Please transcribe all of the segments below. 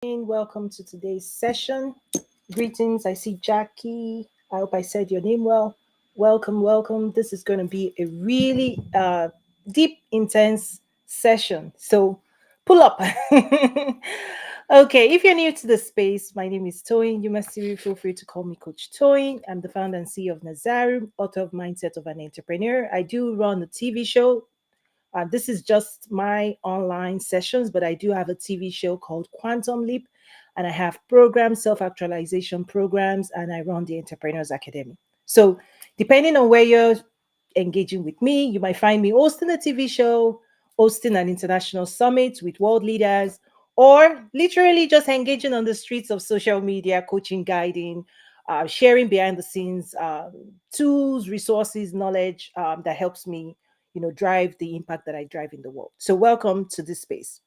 Welcome to today's session. Greetings. I see Jackie. I hope I said your name well. Welcome, welcome. This is going to be a really deep, intense session. So pull up. Okay, if you're new to the space, my name is Toyin. You must feel free to call me Coach Toyin. I'm the founder and CEO of Nazaru, author of Mindset of an Entrepreneur. I do run a TV show. This is just my online sessions, but I do have a TV show called Quantum Leap, and I have programs, self actualization programs, and I run the Entrepreneurs Academy. So, depending on where you're engaging with me, you might find me hosting a TV show, hosting an international summit with world leaders, or literally just engaging on the streets of social media, coaching, guiding, sharing behind the scenes tools, resources, knowledge that helps me drive the impact that I drive in the world. So welcome to this space.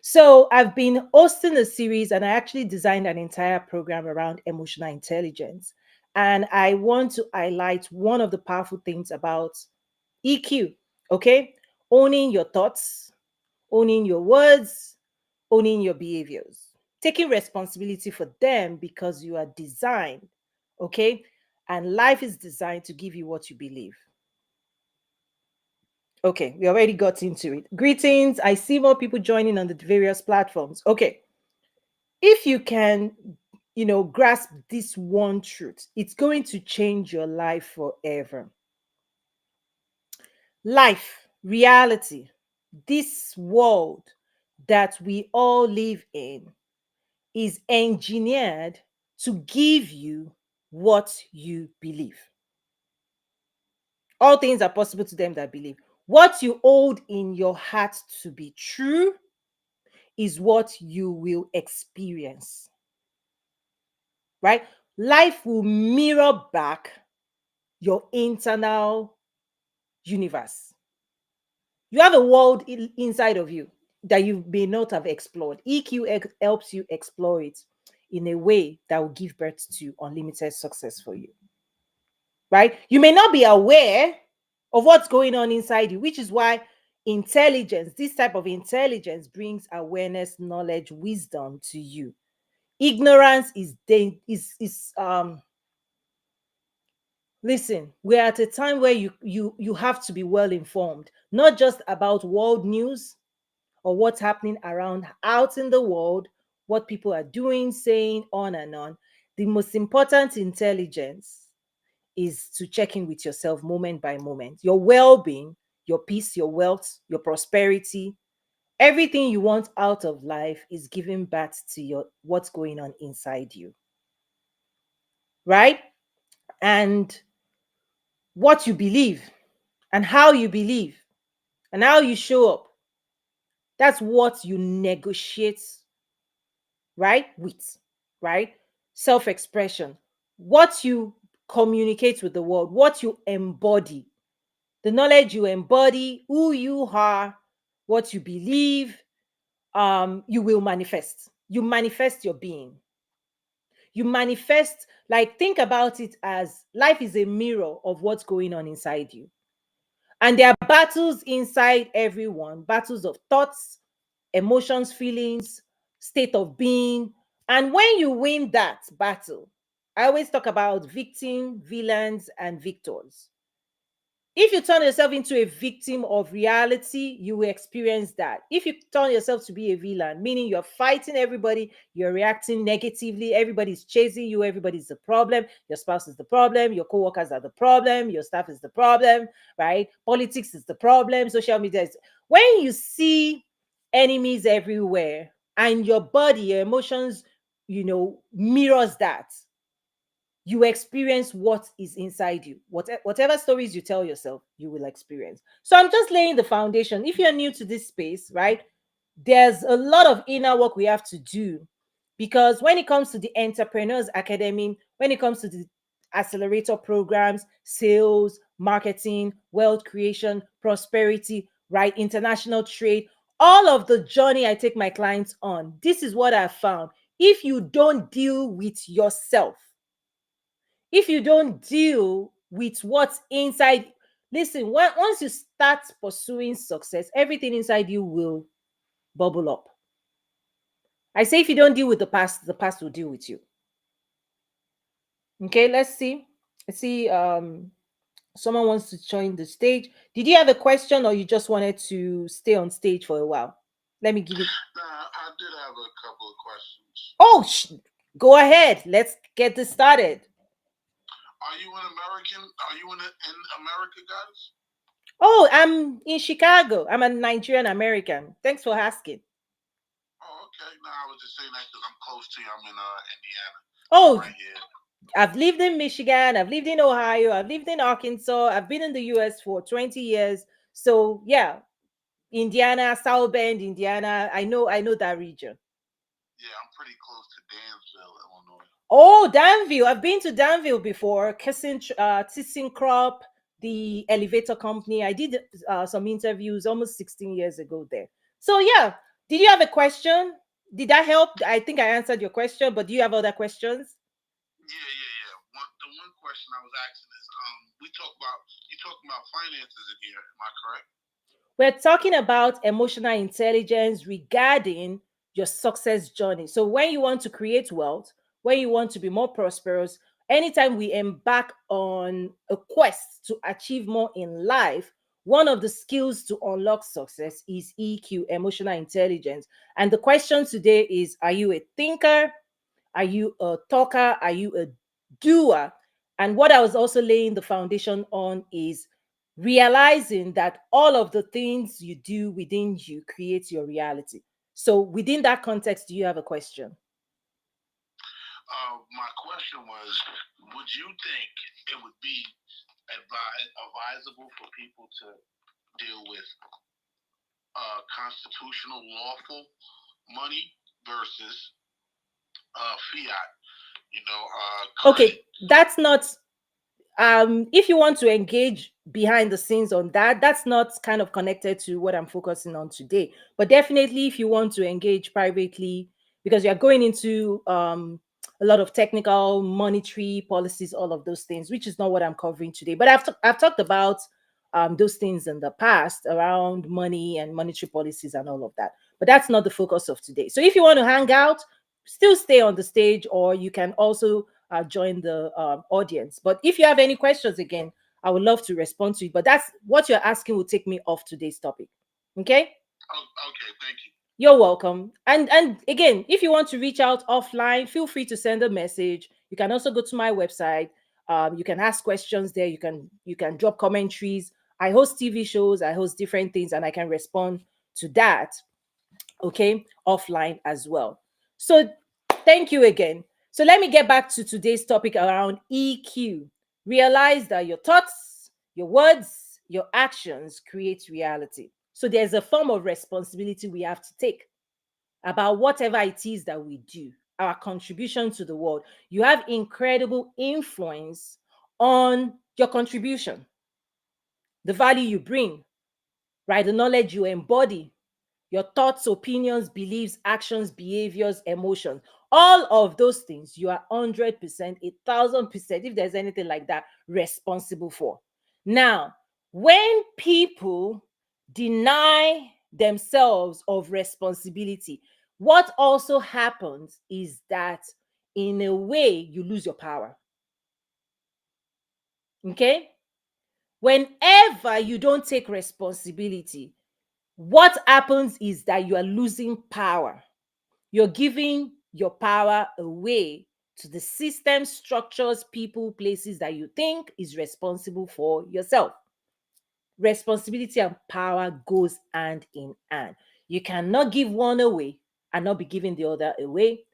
So I've been hosting a series and I actually designed an entire program around emotional intelligence. And I want to highlight one of the powerful things about EQ, okay? Owning your thoughts, owning your words, owning your behaviors, taking responsibility for them because you are designed, okay? And life is designed to give you what you believe. Okay, we already got into it. Greetings. I see more people joining on the various platforms. Okay. If you can, grasp this one truth, it's going to change your life forever. Life, reality, this world that we all live in is engineered to give you what you believe. All things are possible to them that believe. What you hold in your heart to be true is what you will experience. Right? Life will mirror back your internal universe. You have a world inside of you that you may not have explored. EQ helps you explore it in a way that will give birth to unlimited success for you. Right? You may not be aware of what's going on inside you, which is why intelligence, this type of intelligence, brings awareness, knowledge, wisdom to you. Ignorance is listen, we're at a time where you have to be well informed, not just about world news or what's happening around out in the world, what people are doing, saying, on and on. The most important intelligence is to check in with yourself moment by moment. Your well-being, your peace, your wealth, your prosperity, everything you want out of life is giving birth to your what's going on inside you. Right? And what you believe and how you believe and how you show up, that's what you negotiate, right? With, right? Self-expression, what you communicate with the world, what you embody, the knowledge you embody, who you are, what you believe, you will manifest. You manifest your being. You manifest, like, think about it as life is a mirror of what's going on inside you. And there are battles inside everyone, battles of thoughts, emotions, feelings, state of being. And when you win that battle, I always talk about victim, villains, and victors. If you turn yourself into a victim of reality, you will experience that. If you turn yourself to be a villain, meaning you're fighting everybody, you're reacting negatively, everybody's chasing you, everybody's the problem, your spouse is the problem, your co-workers are the problem, your staff is the problem, right? Politics is the problem, social media is. When you see enemies everywhere and your body, your emotions, mirrors that, you experience what is inside you. Whatever stories you tell yourself, you will experience. So I'm just laying the foundation. If you're new to this space, right, there's a lot of inner work we have to do, because when it comes to the Entrepreneurs Academy, when it comes to the accelerator programs, sales, marketing, wealth creation, prosperity, right, international trade, all of the journey I take my clients on, this is what I found. If you don't deal with yourself, if you don't deal with what's inside, listen, once you start pursuing success, everything inside you will bubble up. I say if you don't deal with the past will deal with you. Okay, let's see. Let's see. Someone wants to join the stage. Did you have a question or you just wanted to stay on stage for a while? Let me give it. Nah, I did have a couple of questions. Oh, go ahead. Let's get this started. Are you an American? Are you in America, guys? Oh, I'm in Chicago. I'm a Nigerian American. Thanks for asking. Oh, okay. No, I was just saying that because I'm close to you. I'm in Indiana. I'm Oh, right here. I've lived in Michigan. I've lived in Ohio. I've lived in Arkansas. I've been in the US for 20 years. So, yeah, Indiana, South Bend, Indiana. I know that region. Yeah, I'm pretty close to Dansville, Illinois. Oh, Danville. I've been to Danville before. ThyssenKrupp, the elevator company. I did some interviews almost 16 years ago there. So, yeah. Did you have a question? Did that help? I think I answered your question, but do you have other questions? Yeah, yeah, yeah. The one question I was asking is, we talk about you talking about finances in here. Am I correct? We're talking about emotional intelligence regarding your success journey. So, when you want to create wealth, when you want to be more prosperous, anytime we embark on a quest to achieve more in life, one of the skills to unlock success is EQ, emotional intelligence. And the question today is, are you a thinker? Are you a talker? Are you a doer? And what I was also laying the foundation on is realizing that all of the things you do within you creates your reality. So, within that context, do you have a question? My question was, would you think it would be advisable for people to deal with constitutional lawful money versus fiat? Current. Okay, that's not if you want to engage behind the scenes on that, that's not kind of connected to what I'm focusing on today. But definitely if you want to engage privately, because you're going into a lot of technical monetary policies, all of those things, which is not what I'm covering today. But I've talked about those things in the past around money and monetary policies and all of that, but that's not the focus of today. So if you want to hang out, still stay on the stage, or you can also join the audience. But if you have any questions, again, I would love to respond to it. But that's what you're asking will take me off today's topic. Okay. Oh, okay, thank you. You're welcome. And again, if you want to reach out offline, feel free to send a message. You can also go to my website. You can ask questions there. You can drop commentaries. I host TV shows. I host different things, and I can respond to that. Okay, offline as well. So thank you again. So let me get back to today's topic around EQ. Realize that your thoughts, your words, your actions create reality. So there's a form of responsibility we have to take about whatever it is that we do, our contribution to the world. You have incredible influence on your contribution, the value you bring, right? The knowledge you embody, your thoughts, opinions, beliefs, actions, behaviors, emotions, all of those things you are 100%, 1,000%, if there's anything like that, responsible for. Now, when people deny themselves of responsibility, what also happens is that in a way you lose your power. Okay? Whenever you don't take responsibility, what happens is that you are losing power. You're giving your power away to the system, structures, people, places that you think is responsible for yourself. Responsibility and power goes hand in hand. You cannot give one away and not be giving the other away,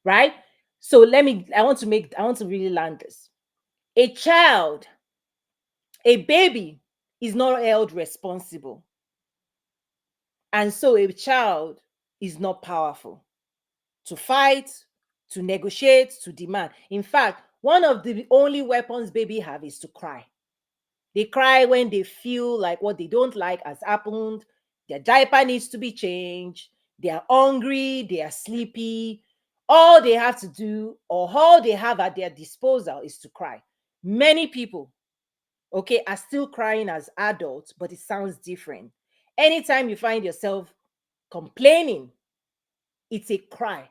right? So I want to really land this. A child, a baby is not held responsible. And so a child is not powerful to fight, to negotiate, to demand. In fact, one of the only weapons baby have is to cry. They cry when they feel like what they don't like has happened. Their diaper needs to be changed. They are hungry. They are sleepy. All they have to do, or all they have at their disposal, is to cry. Many people, okay, are still crying as adults, but it sounds different. Anytime you find yourself complaining, it's a cry.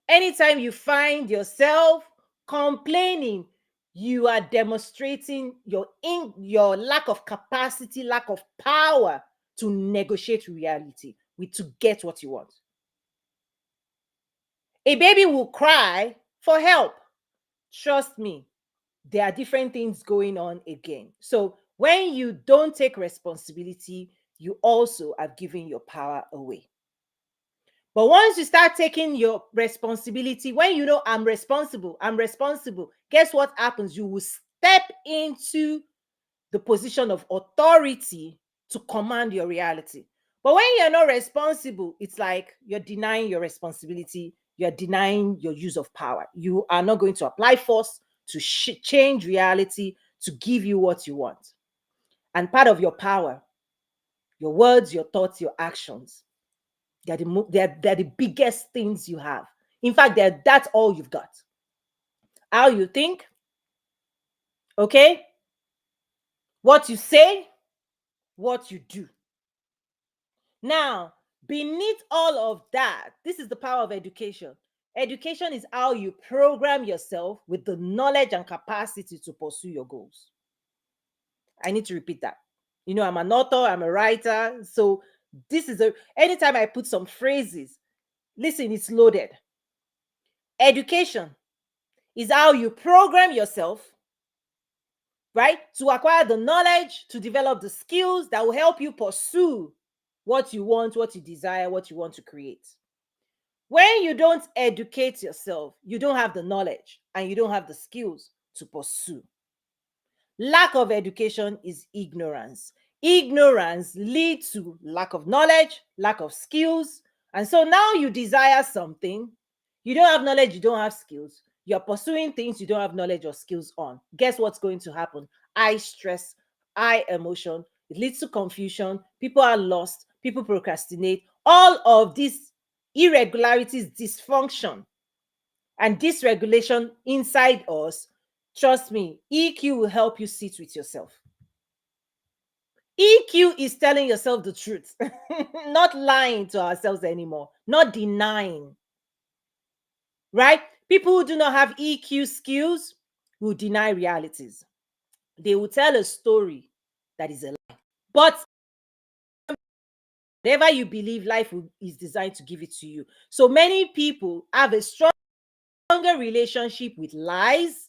Anytime you find yourself complaining, you are demonstrating your lack of capacity, lack of power to negotiate reality to get what you want. A baby will cry for help. Trust me, there are different things going on again. So when you don't take responsibility, you also are giving your power away. But once you start taking your responsibility, when you know I'm responsible, guess what happens? You will step into the position of authority to command your reality. But when you're not responsible, it's like you're denying your responsibility, you're denying your use of power. You are not going to apply force to change reality, to give you what you want. And part of your power, your words, your thoughts, your actions, they're the biggest things you have. In fact, that's all you've got. How you think, okay? What you say, what you do. Now, beneath all of that, this is the power of education. Education is how you program yourself with the knowledge and capacity to pursue your goals. I need to repeat that. You know, I'm an author, I'm a writer. So anytime I put some phrases, listen, it's loaded. Education is how you program yourself, right? To acquire the knowledge, to develop the skills that will help you pursue what you want, what you desire, what you want to create. When you don't educate yourself, you don't have the knowledge and you don't have the skills to pursue. Lack of education is ignorance. Ignorance leads to lack of knowledge, lack of skills. And so now you desire something, you don't have knowledge, you don't have skills. You're pursuing things you don't have knowledge or skills on. Guess what's going to happen? High stress, high emotion. It leads to confusion. People are lost. People procrastinate. All of these irregularities, dysfunction, and dysregulation inside us, trust me, EQ will help you sit with yourself. EQ is telling yourself the truth, not lying to ourselves anymore, not denying. Right? People who do not have EQ skills will deny realities. They will tell a story that is a lie. But whatever you believe, life is designed to give it to you. So many people have a stronger relationship with lies.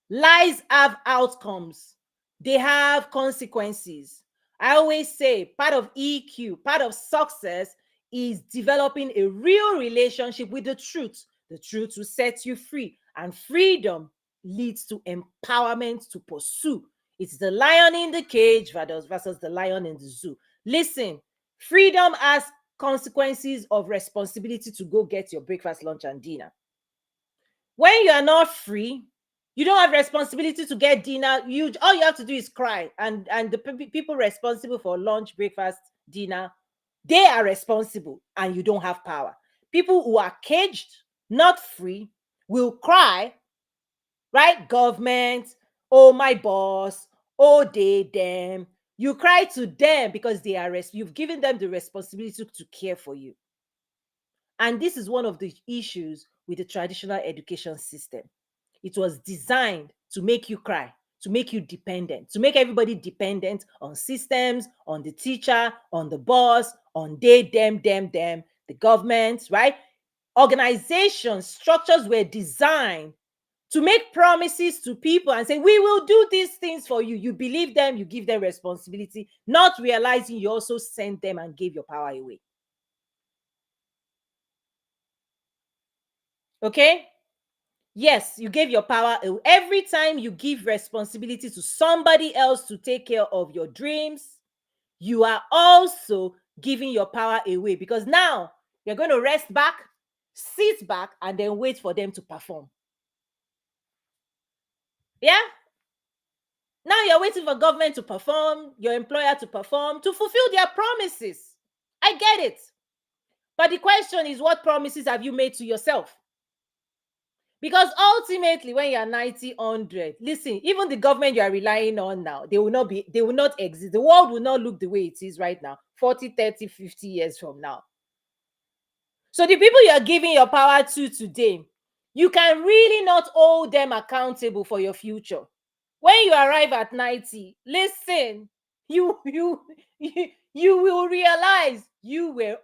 Lies have outcomes, they have consequences. I always say part of EQ, part of success is developing a real relationship with the truth. The truth will set you free, and freedom leads to empowerment to pursue. It's the lion in the cage versus the lion in the zoo. Listen, freedom has consequences of responsibility to go get your breakfast, lunch, and dinner. When you are not free, you don't have responsibility to get dinner. All you have to do is cry, and the people responsible for lunch, breakfast, dinner, they are responsible, and you don't have power. People who are caged, not free, will cry, right? Government, oh my boss, oh they them. You cry to them because you've given them the responsibility to care for you. And this is one of the issues with the traditional education system. It was designed to make you cry, to make you dependent, to make everybody dependent on systems, on the teacher, on the boss, on they, them, the government, right? Organizations, structures were designed to make promises to people and say, we will do these things for you. You believe them, you give them responsibility, not realizing you also sent them and gave your power away. Okay? Yes, you gave your power away. Every time you give responsibility to somebody else to take care of your dreams, you are also giving your power away, because now you're going to rest back, sit back, and then wait for them to perform. Yeah? Now you're waiting for government to perform, your employer to perform, to fulfill their promises. I get it. But the question is, what promises have you made to yourself? Because ultimately, when you're 90, 100, listen, even the government you are relying on now, they will not exist. The world will not look the way it is right now, 40, 30, 50 years from now. So the people you are giving your power to today, you can really not hold them accountable for your future. When you arrive at 90, listen, you will realize you were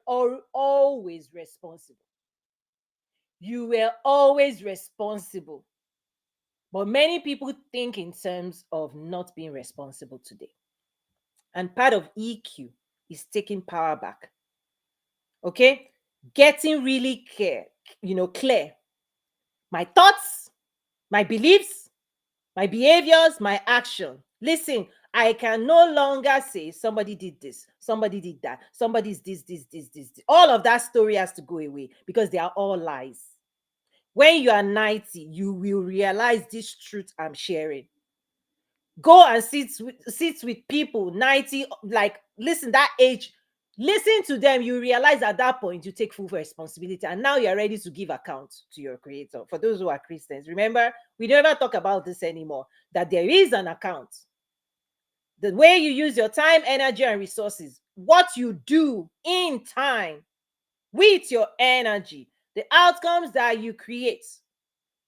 always responsible. You were always responsible. But many people think in terms of not being responsible today. And part of EQ is taking power back. Okay? Getting really clear. My thoughts, my beliefs, my behaviors, my action. Listen, I can no longer say somebody did this, somebody did that, somebody's this. All of that story has to go away because they are all lies. When you are 90, you will realize this truth I'm sharing. Go and sit with people 90, like, listen, that age, listen to them. You realize at that point you take full responsibility, and now you're ready to give account to your creator. For those who are Christians, remember, we never talk about this anymore, that there is an account. The way you use your time, energy, and resources, what you do in time with your energy, the outcomes that you create,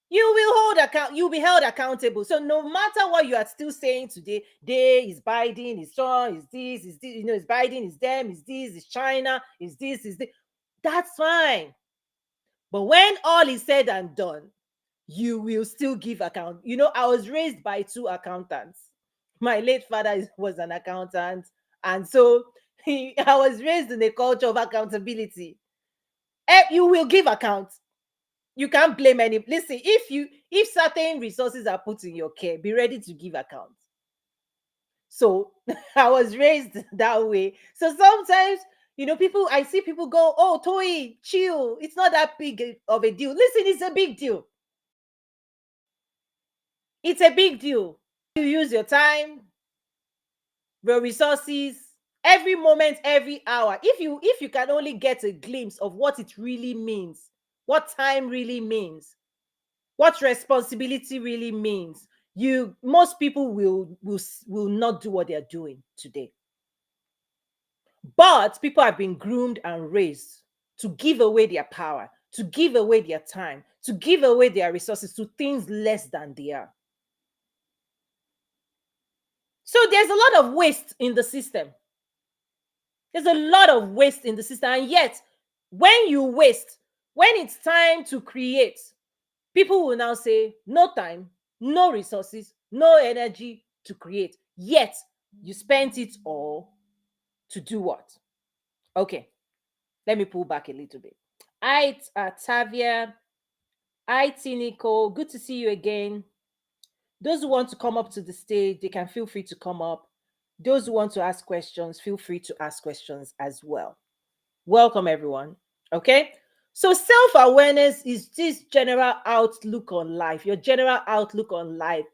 you'll be held accountable. So no matter what you are still saying today, is Biden, is Trump, is this, is Biden, is them, is this, is China, is this, that's fine. But when all is said and done, you will still give account. I was raised by two accountants. My late father was an accountant, and so I was raised in a culture of accountability. You will give account. You can't blame any. Listen, if certain resources are put in your care, be ready to give account. So I was raised that way. So sometimes, I see people go, oh, Toy, chill, it's not that big of a deal. Listen, it's a big deal. It's a big deal. You use your time, your resources, every moment, every hour. If you can only get a glimpse of what it really means, what time really means, what responsibility really means, most people will not do what they're doing today. But people have been groomed and raised to give away their power, to give away their time, to give away their resources to things less than they are. So there's a lot of waste in the system. There's a lot of waste in the system. And yet, when you waste, when it's time to create, people will now say, no time, no resources, no energy to create. Yet, you spent it all to do what? Okay, let me pull back a little bit. Hi, Tavia. Hi, Tiniko. Good to see you again. Those who want to come up to the stage, they can feel free to come up. Those who want to ask questions, feel free to ask questions as well. Welcome, everyone. Okay. So, self awareness is this general outlook on life, your general outlook on life,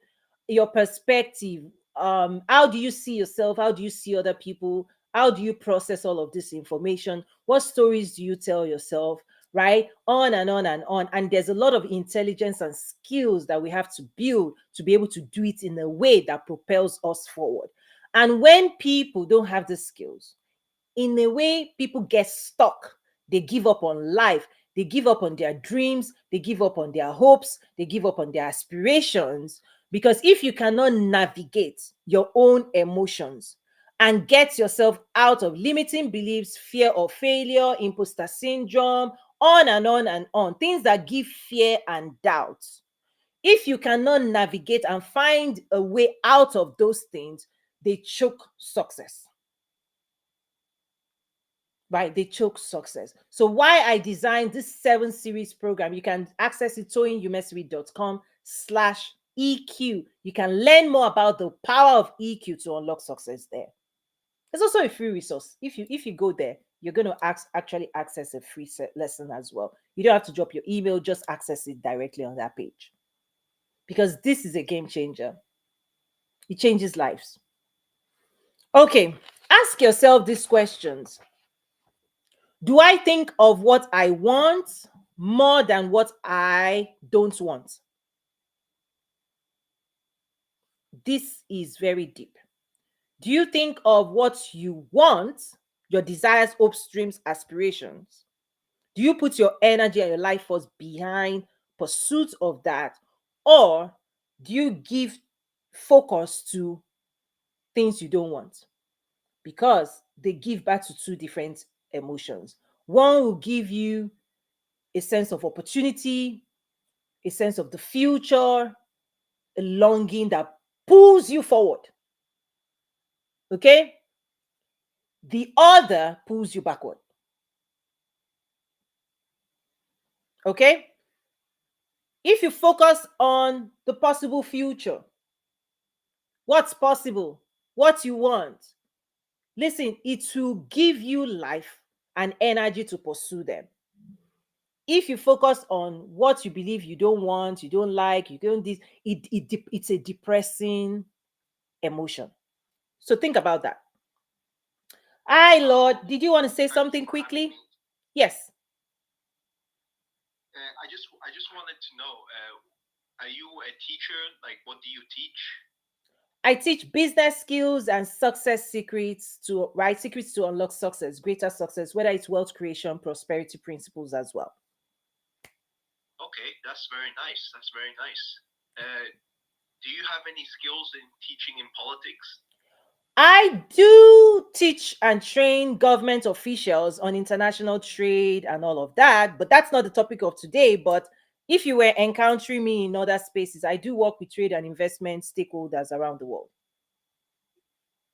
your perspective. How do you see yourself? How do you see other people? How do you process all of this information? What stories do you tell yourself? Right? On and on and on. And there's a lot of intelligence and skills that we have to build to be able to do it in a way that propels us forward. And when people don't have the skills, in a way, people get stuck. They give up on life. They give up on their dreams. They give up on their hopes. They give up on their aspirations. Because if you cannot navigate your own emotions and get yourself out of limiting beliefs, fear of failure, imposter syndrome, on and on and on, things that give fear and doubt. If you cannot navigate and find a way out of those things, they choke success. Right? They choke success. So why I designed this 7 series program, you can access it toyinumesiri.com/EQ. You can learn more about the power of EQ to unlock success there. There's also a free resource. If you go there, you're going to actually access a free lesson as well. You don't have to drop your email, just access it directly on that page. Because this is a game changer. It changes lives. Okay, ask yourself these questions. Do I think of what I want more than what I don't want? This is very deep. Do you think of what you want, your desires, hopes, dreams, aspirations, Do you put your energy and your life force behind pursuit of that? Or do you give focus to things you don't want? Because they give back to two different emotions. One will give you a sense of opportunity, a sense of the future, a longing that pulls you forward. Okay? The other pulls you backward. Okay? If you focus on the possible future, what's possible, what you want, listen, it will give you life and energy to pursue them. If you focus on what you believe you don't want, you don't like, you don't this, it's a depressing emotion. So think about that. Hi, Lord. Did you want to say something quickly? Yes. I just wanted to know, are you a teacher? Like, what do you teach? I teach business skills and success secrets to right secrets to unlock success, greater success, whether it's wealth creation, prosperity principles as well. Okay, that's very nice. That's very nice. Do you have any skills in teaching in politics? I do teach and train government officials on international trade and all of that, but that's not the topic of today. But if you were encountering me in other spaces, I do work with trade and investment stakeholders around the world.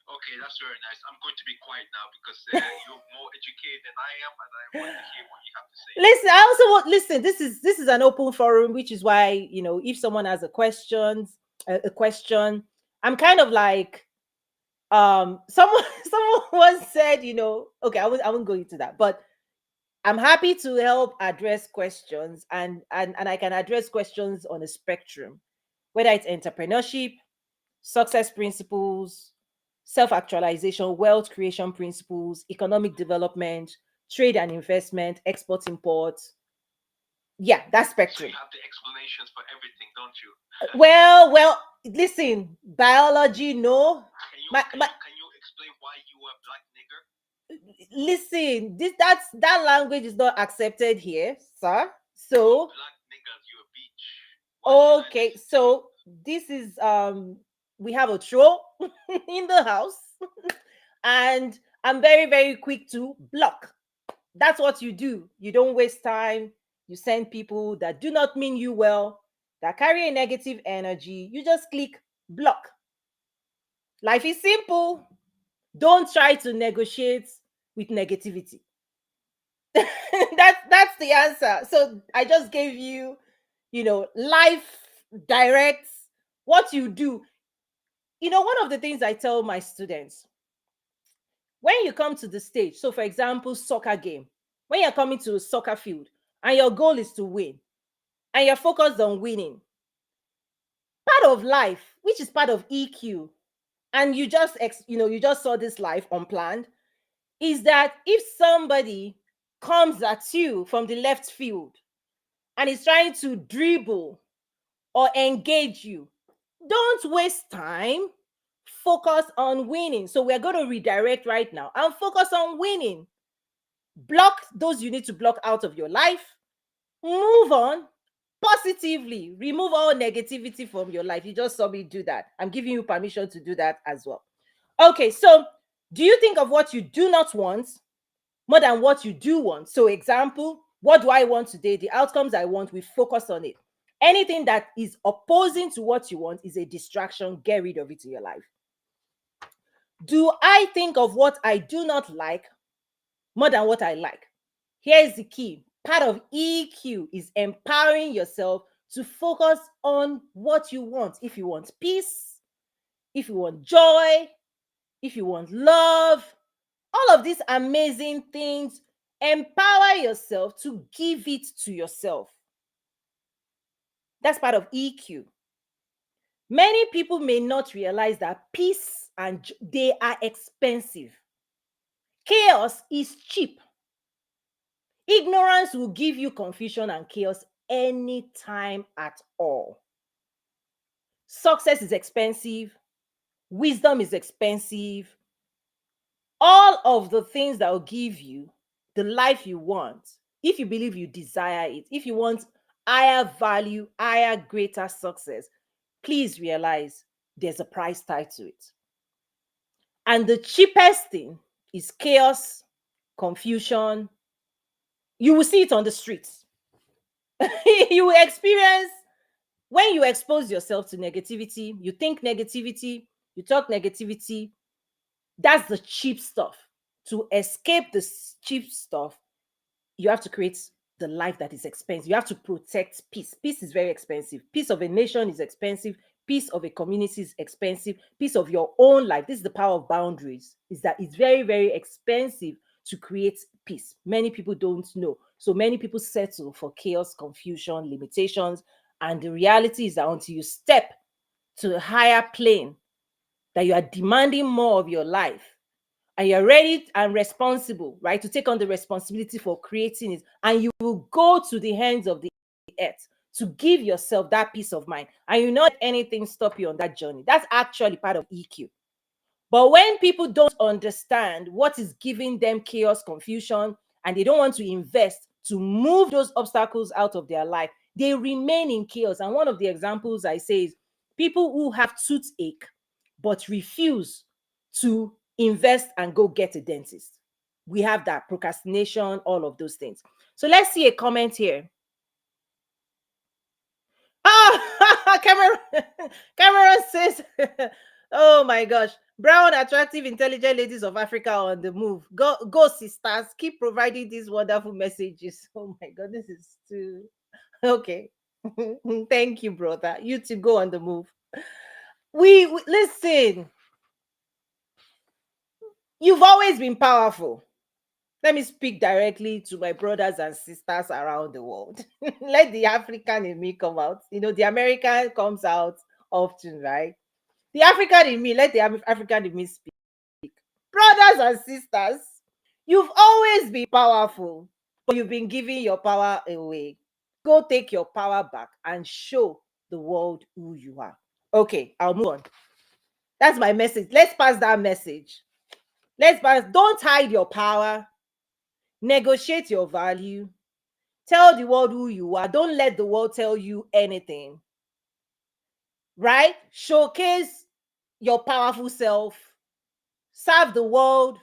Okay, that's very nice. I'm going to be quiet now because you're more educated than I am, and I want to hear what you have to say. Listen, I also want listen. This is an open forum, which is why if someone has a question, I'm kind of like someone someone once said, okay, I won't go into that, but I'm happy to help address questions, and I can address questions on a spectrum, whether it's entrepreneurship, success principles, self-actualization, wealth creation principles, economic development, trade and investment, export import. Yeah, that So spectrum. you have the explanations for everything, don't you? Well, listen, biology, no. Can you My, can my, you can you explain why you are black nigger? listen, that language is not accepted here, sir. You So black niggas, you a bitch. Why should I okay, listen to you? so this is we have a troll in the house, and I'm very, very quick to block. That's what you do. You don't waste time. You send people that do not mean you well, that carry a negative energy. You just click block. Life is simple. Don't try to negotiate with negativity. That's the answer. So I just gave you, life directs what you do. One of the things I tell my students, when you come to the stage, so for example, soccer game, when you're coming to a soccer field and your goal is to win and you're focused on winning, part of life, which is part of EQ, and you just saw this life unplanned, is that if somebody comes at you from the left field and is trying to dribble or engage you, don't waste time. Focus on winning. So we're going to redirect right now and focus on winning. Block those you need to block out of your life. Move on positively. Remove all negativity from your life. You just saw me do that. I'm giving you permission to do that as well. Okay, so do you think of what you do not want more than what you do want? So, example, what do I want today? The outcomes I want, we focus on it. Anything that is opposing to what you want is a distraction. Get rid of it in your life. Do I think of what I do not like more than what I like? Here's the key. Part of EQ is empowering yourself to focus on what you want. If you want peace, if you want joy, if you want love, all of these amazing things, empower yourself to give it to yourself. That's part of EQ. Many people may not realize that peace and they are expensive. Chaos is cheap. Ignorance will give you confusion and chaos anytime at all. Success is expensive. Wisdom is expensive. All of the things that will give you the life you want if you believe you desire it, if you want higher value, higher, greater success, please realize there's a price tag to it. And the cheapest thing is chaos, confusion. You will see it on the streets. You will experience when you expose yourself to negativity, you think negativity, you talk negativity. That's the cheap stuff. To escape the cheap stuff, you have to create the life that is expensive. You have to protect peace. Peace is very expensive. Peace of a nation is expensive. Peace of a community is expensive. Peace of your own life. This is the power of boundaries. Is that it's very, very expensive to create peace. Many people don't know. So many people settle for chaos, confusion, limitations. And the reality is that until you step to a higher plane, that you are demanding more of your life, and you're ready and responsible, right, to take on the responsibility for creating it, and you will go to the hands of the earth to give yourself that peace of mind, and you not let anything stop you on that journey. That's actually part of EQ. But when people don't understand what is giving them chaos, confusion, and they don't want to invest to move those obstacles out of their life, they remain in chaos. And one of the examples I say is people who have toothache but refuse to invest and go get a dentist. We have that procrastination, all of those things. So let's see a comment here. Ah, Cameron says, oh my gosh, brown, attractive, intelligent ladies of Africa on the move. Go, sisters. Keep providing these wonderful messages. Oh my God, this is too okay. Thank you, brother. You to go on the move. We listen. You've always been powerful. Let me speak directly to my brothers and sisters around the world. Let the African in me come out. You know, the American comes out often, right? The African in me, let the African in me speak. Brothers and sisters, you've always been powerful, but you've been giving your power away. Go take your power back and show the world who you are. Okay, I'll move on. That's my message. Let's pass that message. Let's pass. Don't hide your power. Negotiate your value. Tell the world who you are. Don't let the world tell you anything. Right? Showcase your powerful self. Serve the world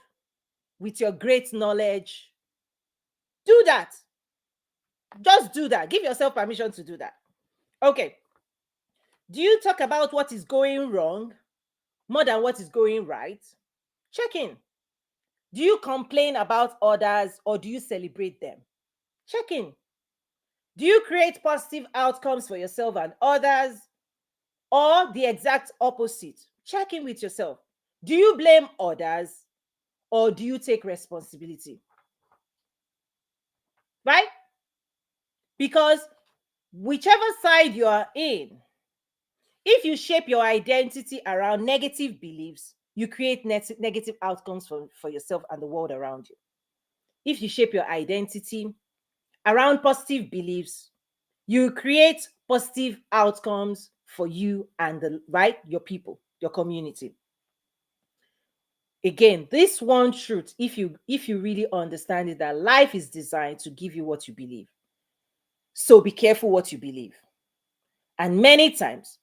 with your great knowledge. Do that. Just do that. Give yourself permission to do that. Okay. Do you talk about what is going wrong more than what is going right? Check in. Do you complain about others or do you celebrate them? Check in. Do you create positive outcomes for yourself and others or the exact opposite? Check in with yourself. Do you blame others or do you take responsibility? Right? Because whichever side you are in, if you shape your identity around negative beliefs, you create negative outcomes for yourself and the world around you. If you shape your identity around positive beliefs, you create positive outcomes for you and your people, your community. Again, this one truth, if you really understand it, that life is designed to give you what you believe. So be careful what you believe. And many times,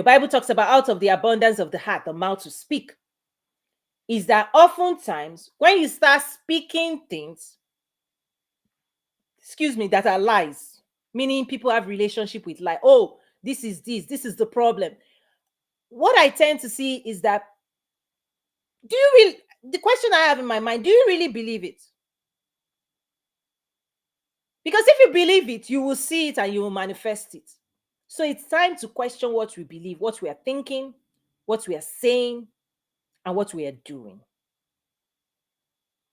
Bible talks about out of the abundance of the heart, the mouth to speak. Is that oftentimes when you start speaking things, that are lies, meaning people have relationship with lie. Oh, this is the problem. What I tend to see is that, the question I have in my mind, do you really believe it? Because if you believe it, you will see it and you will manifest it. So it's time to question what we believe, what we are thinking, what we are saying, and what we are doing.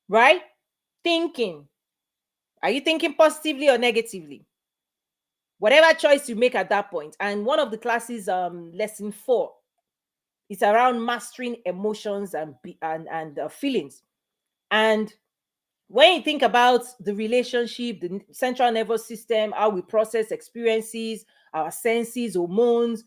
Right? Thinking. Are you thinking positively or negatively? Whatever choice you make at that point. And one of the classes, lesson 4, is around mastering emotions and feelings. And when you think about the relationship, the central nervous system, how we process experiences, our senses, hormones,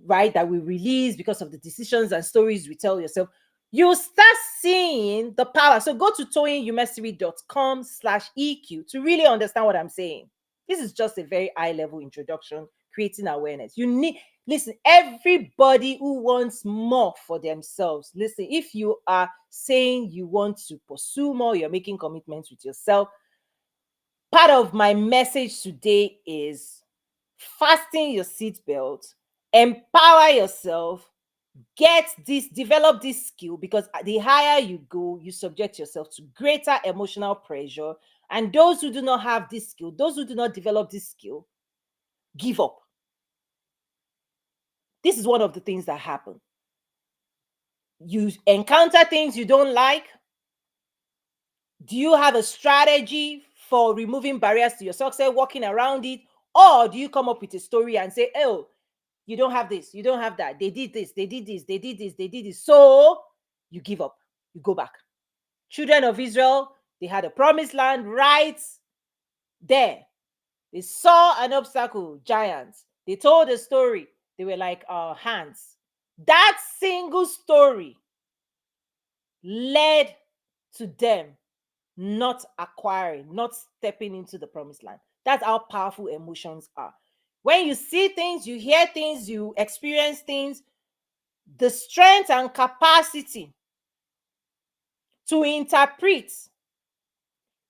right, that we release because of the decisions and stories we tell yourself, you start seeing the power. So go to toyinumesiri.com/EQ to really understand what I'm saying. This is just a very high level introduction, creating awareness. You need, listen, everybody who wants more for themselves, listen, if you are saying you want to pursue more, you're making commitments with yourself, part of my message today is fasten your seatbelt, empower yourself, get this, develop this skill, because the higher you go, you subject yourself to greater emotional pressure. And those who do not have this skill, those who do not develop this skill, give up. This is one of the things that happen. You encounter things you don't like. Do you have a strategy for removing barriers to your success, working around it? Or do you come up with a story and say, oh, you don't have this, you don't have that, they did this, they did this, they did this, they did this, so you give up, you go back. Children of Israel, they had a promised land right there. They saw an obstacle, giants. They told a story. They were like our hands. That single story led to them not acquiring, not stepping into the promised land. That's how powerful emotions are. When you see things, you hear things, you experience things, the strength and capacity to interpret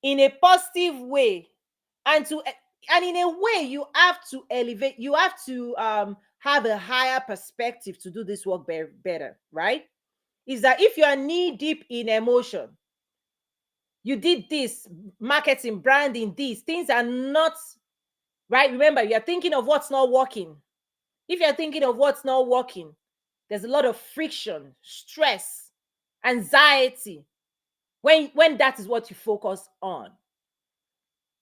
in a positive way, and in a way you have to elevate, you have to have a higher perspective to do this work better, right? Is that if you are knee deep in emotion, you did this marketing, branding, these things are not right. Remember, you're thinking of what's not working. If you're thinking of what's not working, there's a lot of friction, stress, anxiety when that is what you focus on.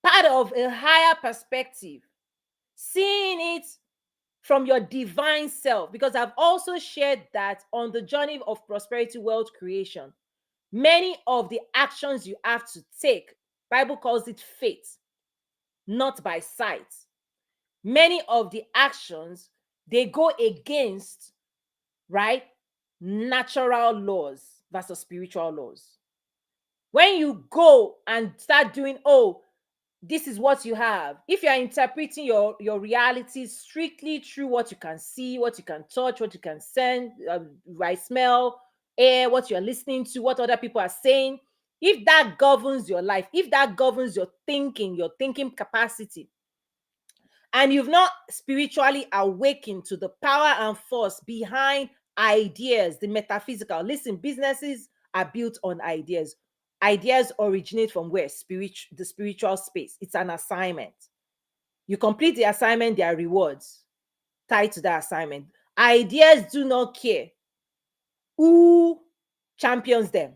Part of a higher perspective, seeing it from your divine self, because I've also shared that on the journey of prosperity wealth creation, many of the actions you have to take, Bible calls it faith, not by sight. Many of the actions, they go against, right, natural laws versus spiritual laws. When you go and start doing, oh, this is what you have, if you are interpreting your reality strictly through what you can see, what you can touch, what you can sense, right, smell, air, what you're listening to, what other people are saying, if that governs your life, if that governs your thinking capacity, and you've not spiritually awakened to the power and force behind ideas, the metaphysical. Listen, businesses are built on ideas. Ideas originate from where? The spiritual space. It's an assignment. You complete the assignment, there are rewards tied to that assignment. Ideas do not care who champions them.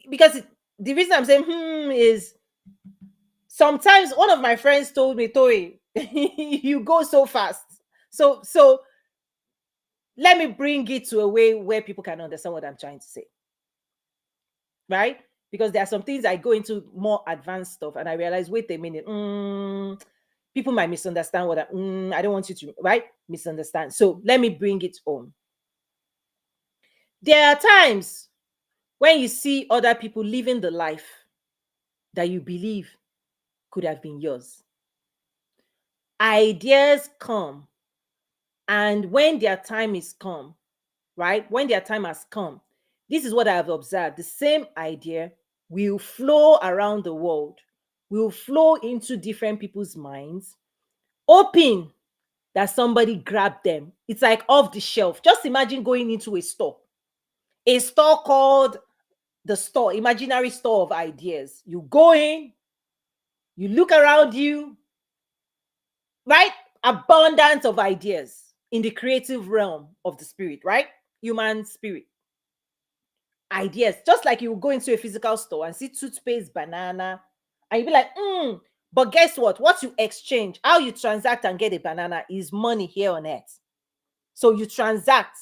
Because the reason I'm saying is sometimes one of my friends told me, Toy, you go so fast. So let me bring it to a way where people can understand what I'm trying to say. Right? Because there are some things I go into more advanced stuff and I realize, wait a minute, people might misunderstand what I don't want you to, right? Misunderstand. So let me bring it home. There are times when you see other people living the life that you believe could have been yours. Ideas come, and when their time is come, right? When their time has come, this is what I have observed. The same idea will flow around the world, will flow into different people's minds, hoping that somebody grabbed them. It's like off the shelf. Just imagine going into a store called the store, imaginary store of ideas. You go in, you look around you, right? Abundance of ideas in the creative realm of the spirit, right? Human spirit. Ideas, just like you go into a physical store and see toothpaste, banana, and you be like, but guess what you exchange, how you transact and get a banana is money here on earth. So you transact,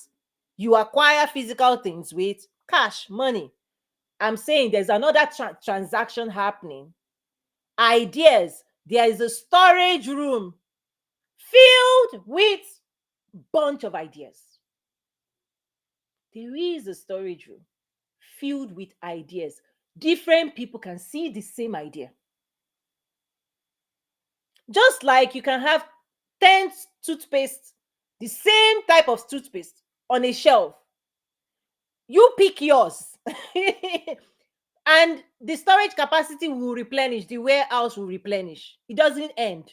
you acquire physical things with cash, money. I'm saying there's another transaction happening. Ideas, there is a storage room filled with bunch of ideas. There is a storage room filled with ideas. Different people can see the same idea. Just like you can have 10 toothpaste, the same type of toothpaste on a shelf. You pick yours. And the storage capacity will replenish, the warehouse will replenish. It doesn't end.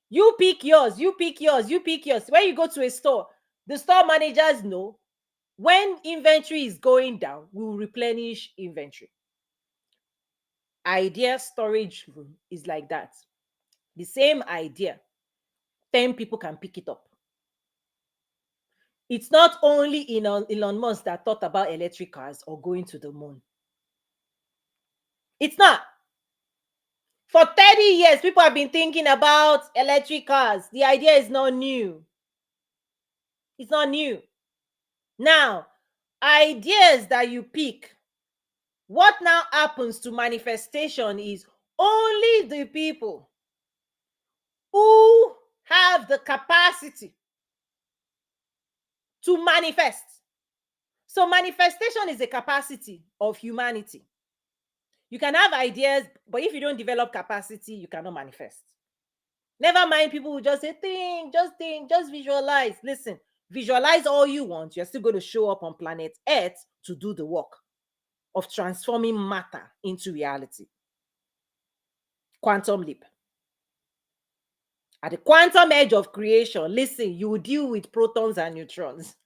You pick yours, you pick yours, you pick yours. When you go to a store, the store managers know when inventory is going down, we will replenish inventory. Idea storage room is like that. The same idea, 10 people can pick it up. It's not only Elon Musk that thought about electric cars or going to the moon. It's not. For 30 years, people have been thinking about electric cars. The idea is not new. It's not new. Now, ideas that you pick, what now happens to manifestation is only the people who have the capacity to manifest. So manifestation is a capacity of humanity. You can have ideas, but if you don't develop capacity, you cannot manifest. Never mind people who just say, think, just visualize. Listen, visualize all you want. You're still going to show up on planet Earth to do the work of transforming matter into reality. Quantum leap. At the quantum edge of creation, listen, you will deal with protons and neutrons.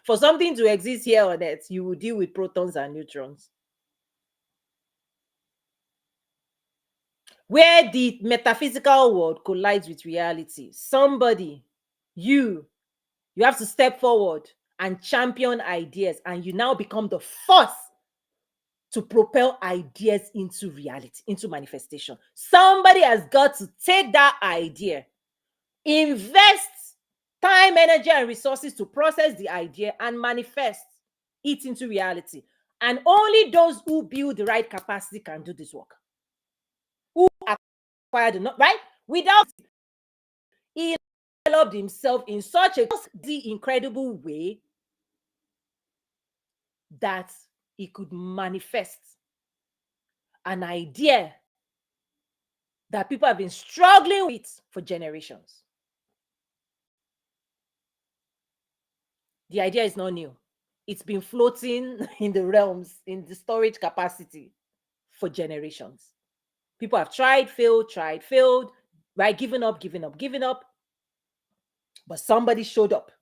For something to exist here on Earth, you will deal with protons and neutrons. Where the metaphysical world collides with reality, somebody, you have to step forward and champion ideas, and you now become the force to propel ideas into reality, into manifestation. Somebody has got to take that idea, invest time, energy, and resources to process the idea and manifest it into reality. And only those who build the right capacity can do this work. Who acquired the, right? Without, he developed himself in such a incredible way that he could manifest an idea that people have been struggling with for generations. The idea is not new. It's been floating in the realms, in the storage capacity for generations. People have tried, failed, right? Given up. But somebody showed up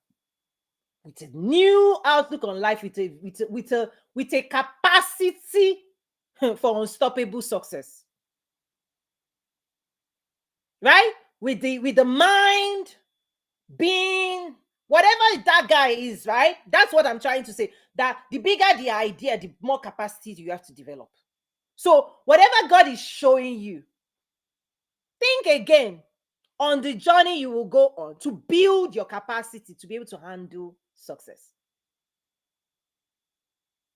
with a new outlook on life, with a capacity for unstoppable success. Right? With the mind being whatever that guy is, right? That's what I'm trying to say. That the bigger the idea, the more capacity you have to develop. So whatever God is showing you, think again on the journey you will go on to build your capacity to be able to handle success.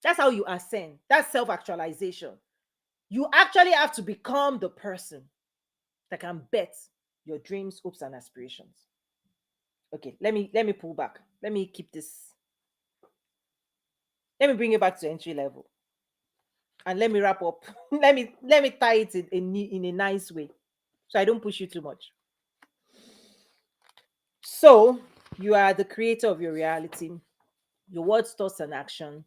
That's how you ascend. That's self-actualization. You actually have to become the person that can bet your dreams, hopes, and aspirations. Okay, let me pull back. Let me keep this. Let me bring it back to entry level. And let me wrap up. let me tie it in a nice way, so I don't push you too much. So you are the creator of your reality. Your words, thoughts, and action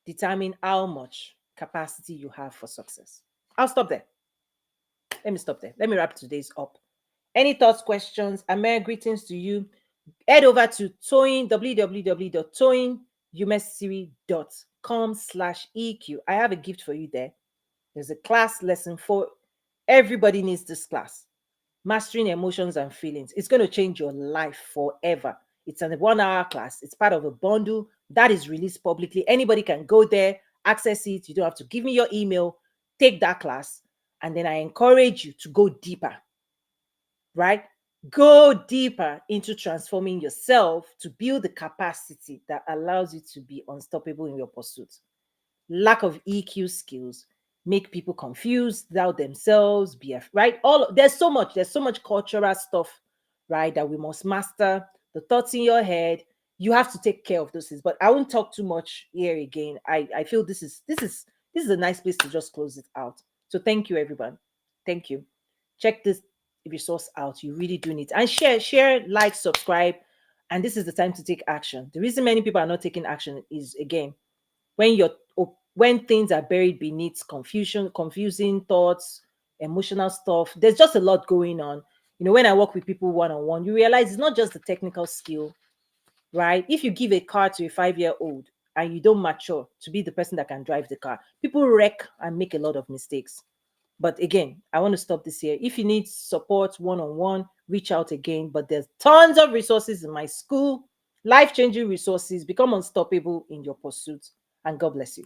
determine how much capacity you have for success. I'll stop there. Let me stop there. Let me wrap today's up. Any thoughts, questions? Amer, greetings to you. Head over to www.toyinumesiri.com/EQ. I have a gift for you there. There's a class lesson for everybody needs this class. Mastering emotions and feelings. It's going to change your life forever. It's a 1-hour class. It's part of a bundle that is released publicly. Anybody can go there, access it. You don't have to give me your email. Take that class. And then I encourage you to go deeper, right? Go deeper into transforming yourself to build the capacity that allows you to be unstoppable in your pursuit. Lack of EQ skills make people confused, doubt themselves, right? There's so much cultural stuff, right, that we must master. The thoughts in your head, you have to take care of those things. But I won't talk too much here again. I feel this is a nice place to just close it out. So thank you, everyone. Thank you. Check this resource out. You really do need, and share, like, subscribe. And this is the time to take action. The reason many people are not taking action is, again, when when things are buried beneath confusing thoughts, emotional stuff. There's just a lot going on. When I work with people one on one, you realize it's not just the technical skill, right? If you give a car to a 5-year old and you don't mature to be the person that can drive the car, people wreck and make a lot of mistakes. But again, I want to stop this here. If you need support one on one, reach out again. But there's tons of resources in my school, life changing resources. Become unstoppable in your pursuit. And God bless you.